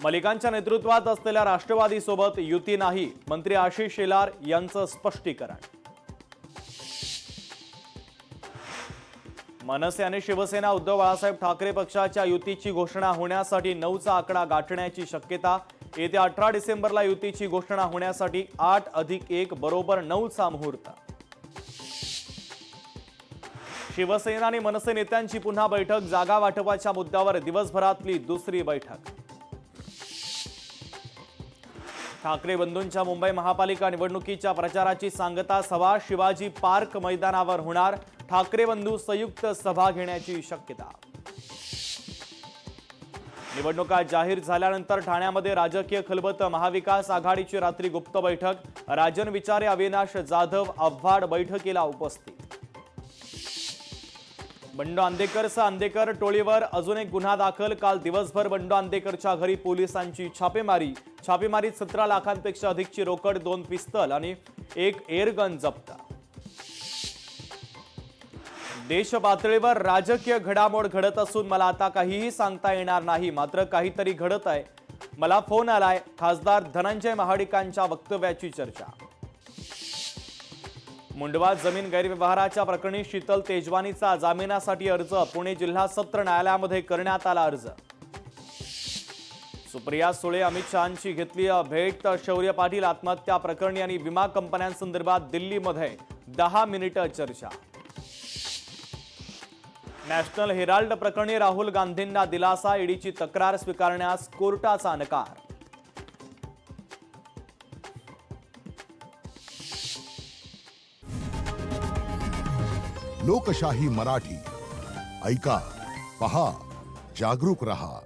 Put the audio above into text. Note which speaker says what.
Speaker 1: मलिकांच्या नेतृत्वात असलेल्या राष्ट्रवादी सोबत युती नाही, मंत्री आशिष शेलार यांचं स्पष्टीकरण। मनसे आणि शिवसेना उद्धव बाळासाहेब ठाकरे पक्षाच्या युतीची घोषणा होण्यासाठी 9चा आकडा गाठण्याची शक्यता। येत्या 18 डिसेंबरला युतीची घोषणा होण्यासाठी 8+1 बरोबर 9चा मुहूर्त। शिवसेना आणि मनसे नेत्यांची पुन्हा बैठक, जागा वाटपाच्या मुद्द्यावर दिवसभरातली दुसरी बैठक। ठाकरे बंधूंच्या मुंबई महापालिका निवडणुकीच्या प्रचाराची सांगता सभा शिवाजी पार्क मैदानावर होणार। ठाकरे बंधू संयुक्त सभा घेण्याची शक्यता। निवडणुका जाहीर झाल्यानंतर ठाण्यामध्ये राजकीय खलबत, महाविकास आघाडीची रात्री गुप्त बैठक। राजन विचारे, अविनाश जाधव आव्हाड बैठकीला उपस्थित। बंडू आंदेकरसह आंदेकर टोळीवर अजून एक गुन्हा दाखल। काल दिवसभर बंडू आंदेकरच्या घरी पोलिसांची छापेमारी। छापेमारीत 17 लाखांपेक्षा अधिकची रोकड, 2 पिस्तल आणि 1 एअरगन जप्त। देश पातळीवर राजकीय घडामोड घडत असून मला आता काहीही सांगता येणार नाही, मात्र काहीतरी घडत आहे। मला फोन आलाय, खासदार धनंजय महाडिकांच्या वक्तव्याची चर्चा। मुंडवा जमीन गैरव्यवहाराच्या प्रकरणी शीतल तेजवानीचा जामिनासाठी अर्ज, पुणे जिल्हा सत्र न्यायालयामध्ये करण्यात आला अर्ज। सुप्रिया सुळे अमित शहांची घेतली भेट, शौर्य पाटील आत्महत्या प्रकरणी आणि विमा कंपन्यांसंदर्भात दिल्लीमध्ये 10 मिनिटं चर्चा। नॅशनल हेराल्ड प्रकरणी राहुल गांधींना दिलासा, ईडीची तक्रार स्वीकारण्यास कोर्टाचा नकार।
Speaker 2: लोकशाही मराठी ऐका, पहा, जागरूक रहा।